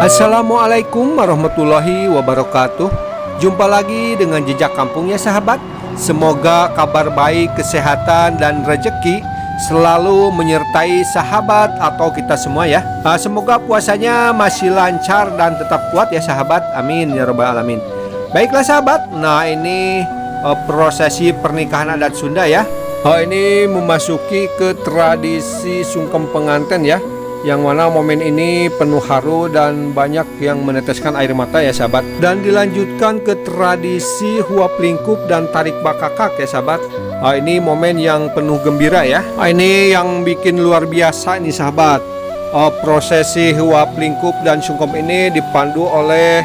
Assalamualaikum warahmatullahi wabarakatuh. Jumpa lagi dengan Jejak Kampung ya sahabat. Semoga kabar baik, kesehatan, dan rezeki selalu menyertai sahabat atau kita semua ya. Semoga puasanya masih lancar dan tetap kuat ya sahabat. Amin ya rabbal alamin. Baiklah sahabat, nah ini prosesi pernikahan adat Sunda ya. Ini memasuki ke tradisi sungkem pengantin ya, yang mana momen ini penuh haru dan banyak yang meneteskan air mata ya sahabat. Dan dilanjutkan ke tradisi huap lingkup dan tarik bakakak ya sahabat. Ini momen yang penuh gembira ya. Ini yang bikin luar biasa nih sahabat. Prosesi huap lingkup dan sungkem ini dipandu oleh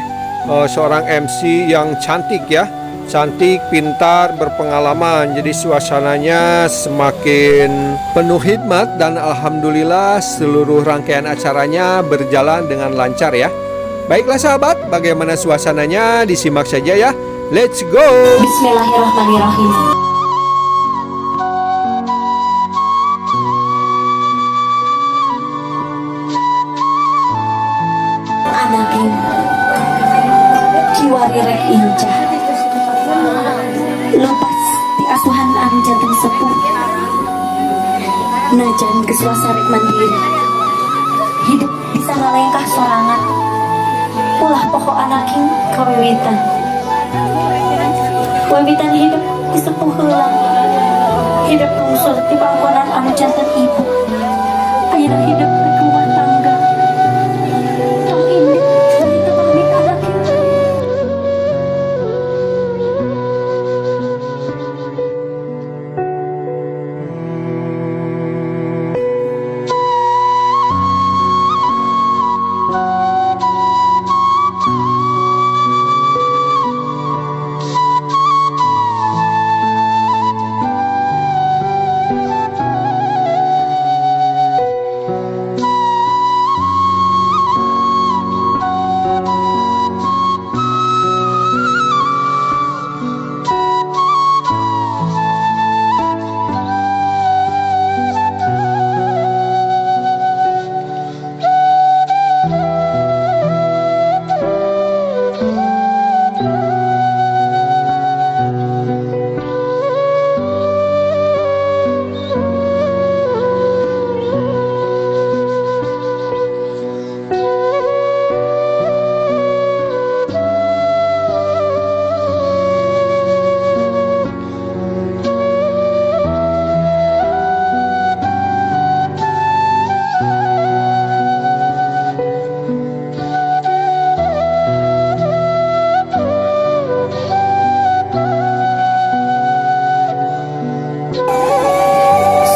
seorang MC yang cantik ya. Cantik, pintar, berpengalaman. Jadi suasananya semakin penuh hikmat dan alhamdulillah seluruh rangkaian acaranya berjalan dengan lancar ya. Baiklah sahabat, bagaimana suasananya disimak saja ya. Let's go. Bismillahirrahmanirrahim. Anaking kiwari rek incah lepas di asuhan anu jantan sepuh najan geus rek mandiri hidup bisa ngalengkah sorangan ulah pokok anaking kawiwitan wiwitan hidup disepuh heula hidup tungsur di panggonan anu jantan ibu ayeuna hidup di rumah tangga tong indit dari tepamit anaking.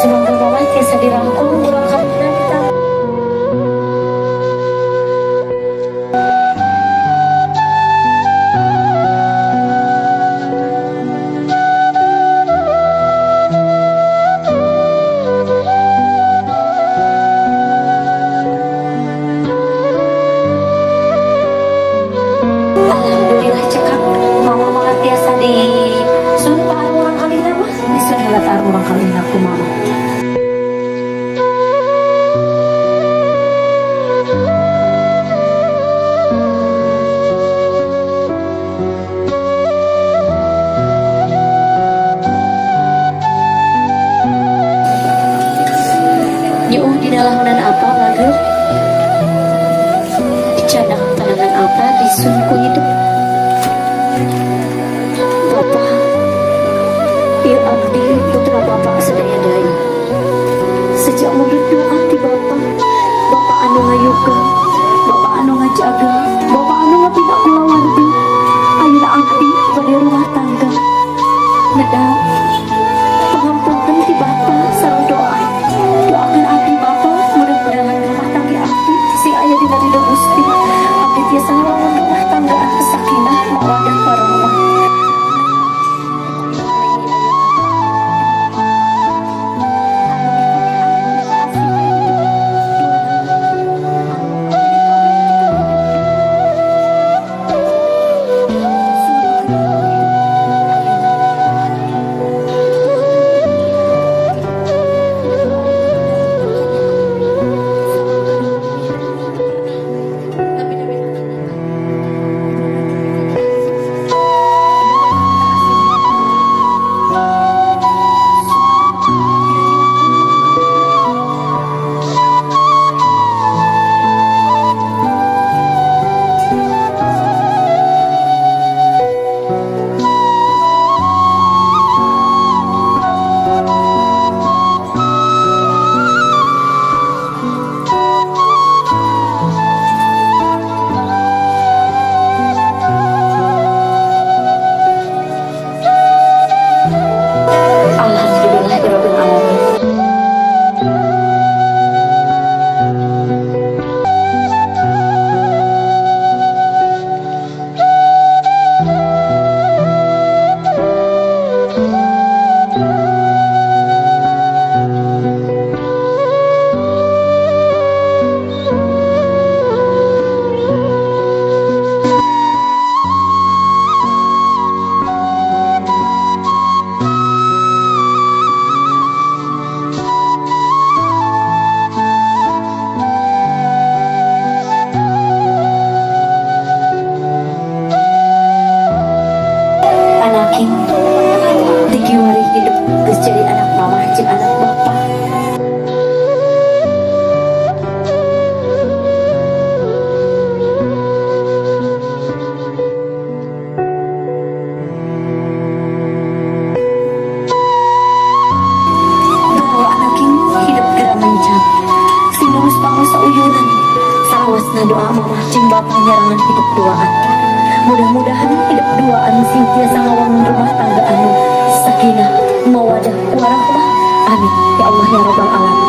Semoga mama tiasa dirangkul urang kapina kita. Alhamdulillah cekap mama tiasa di sumpah urang kalina mah bisa dilatar urang kalina ku mama. Nyuh dinalahunan apa lagu? Dicadang tanangan apa disunku hidup? Bapak, ieu abdi putra bapak sadaya deui. ngadoa mama jeung bapak nyerangan hidup duaan. Mudah-mudahan hidup duaan senantiasa ngawangun rumah tangga anu sakinah mawadah warahmah. Amin ya Allah ya rabbal alamin.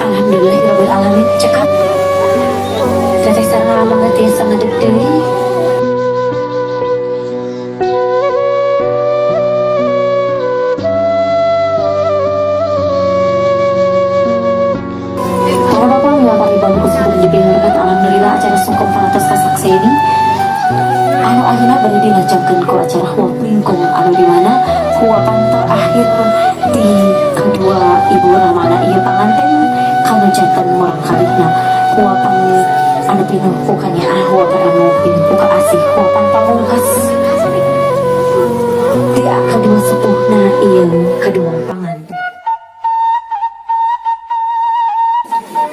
Alhamdulillahirabbil alamin. Cekap teteh sareng abang teh sangadeg deui. Para bapak mila kami bangku sebelum dipinggirkan. Alhamdulillah acara sungkem panatos kasakseni anu ayeuna bari dilajengkeun ku acara huap lingkung anu di mana huapan terakhir di kedua ibu ramana ieu panganten kanu janten murang kalihna huapan anu pinuh ku kanyaan huapan anu pinuh ku kaasih huapan pamungkas ti kedua sepuhna ieu kedua panganten.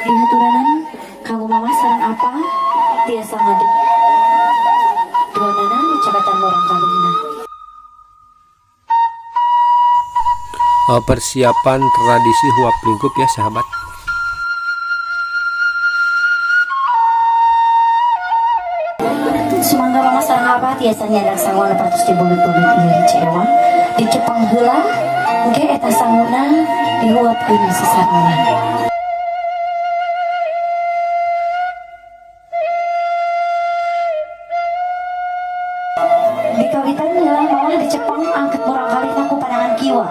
Dihaturanan kanggo mama sareng apa tiasa ngadeg duanana ucapatan murang kalihna. Persiapan tradisi huap lingkup ya sahabat. Sumangga mama sareng apa tiasa nyadar sangu anu patos dibulut-bulut ieu dicewa dicepeng heula engke eta sanguna dihuapkeun sesarona. Dikawitan heula mama dicepeng angkat murang kalihna ku pandangan kiwa.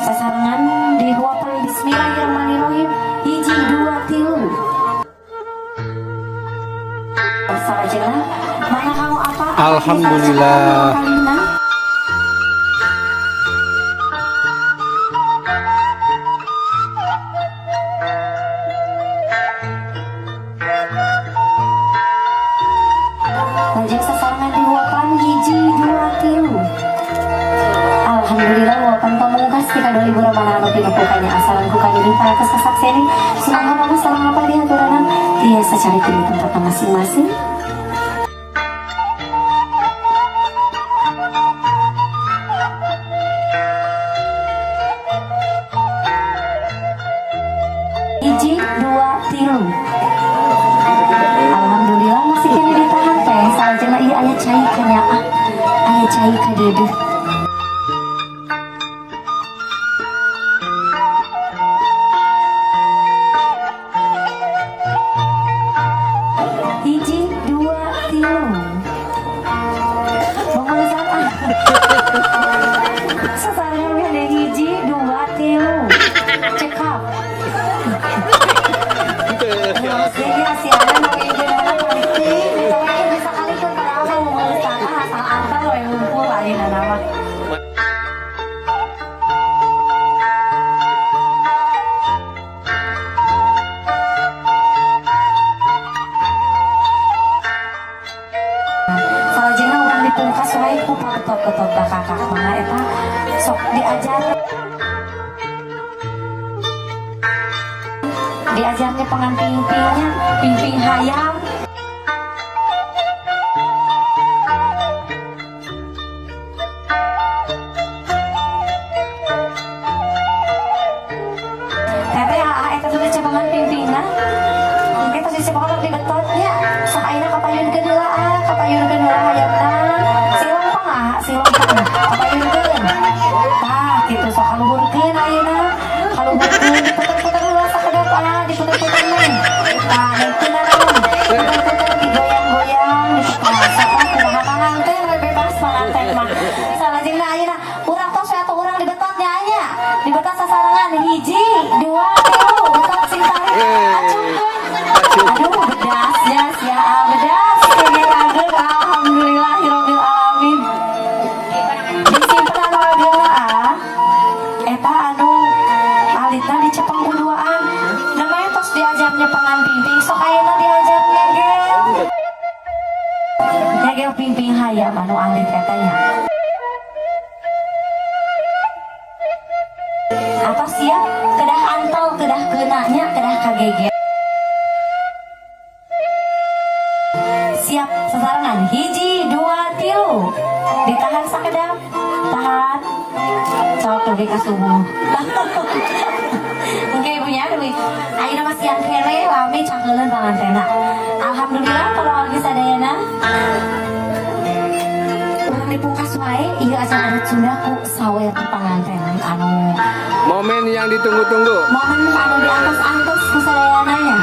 Sasarangan dihuapan bismillahirrahmanirrahim hiji dua tilu. Sarajana mana kamu apa? Alhamdulillah. Lajeng sasarangan dihuapan hiji dua tilu. Alhamdulillah wapan pamungkas kita doa ibu ramana anu pinukukanya asalan kukanya di panatos kasakseni sumangga mama sareng apa dihaturanan tiasa carikeun di tempatna masing-masing. Hiji dua tilu. Alhamdulillah masih kena ditahan teh salajengna ieu aya cai kanyaan aya cai kadeudeut. Hiji dua tilu. Monggo sasarangan ada hiji dua tilu. Cekap. Jadi asiana mau ijeunana politik, tapi bisa kali ke para mau ngeusan asal antar we ngumpul ayeuna nama. Salajengna urang dipungkas wae ku paketot-ketot da kakak mah eta sok diajarnya pengantin-pinnya pimping hayam. Teteh eta teh cepengan pimpingna mungkin teh cepengan di betotnya sok ayeuna kapayunkeun heula hayamna silong kapayunkeun tah kitu sok kaluhurkeun ayeuna kaluhurkeun diputer-puter heula sakedap diputer-puter meh tah neukeun naon diputer-puter digoyang-goyang dipaksa kumaha panganten bebas panganten mah salajengna ayeuna urang tos atuh urang di betotnya anya di betot sasarangan hiji dua tilu betot sing tarik aduh bedas jas ya bedas kenging ageng alhamdulillahirabbil alamin disimpen ageuna eta anu alitna dicepeng kuduaan namanya tos diajarnya pengantin sok ayeuna diajarnya ge pimping hayam anu alit katanya. Apa siap kedah antau kedah kenanya kedah kageget. Siap sasarangan hiji dua tilu ditahan sakedap tahan sok lebih ke subuh. Mungkin ibunya lebih ayo masih yang kere lami cangkelan pangantena. Alhamdulillah kalau lagi sadayana urang dipungkas wae ieu acara adat Sunda ku sawer ke panganten anu Momen yang ditunggu-tunggu. momen anu diantos-antos ku sadayana nya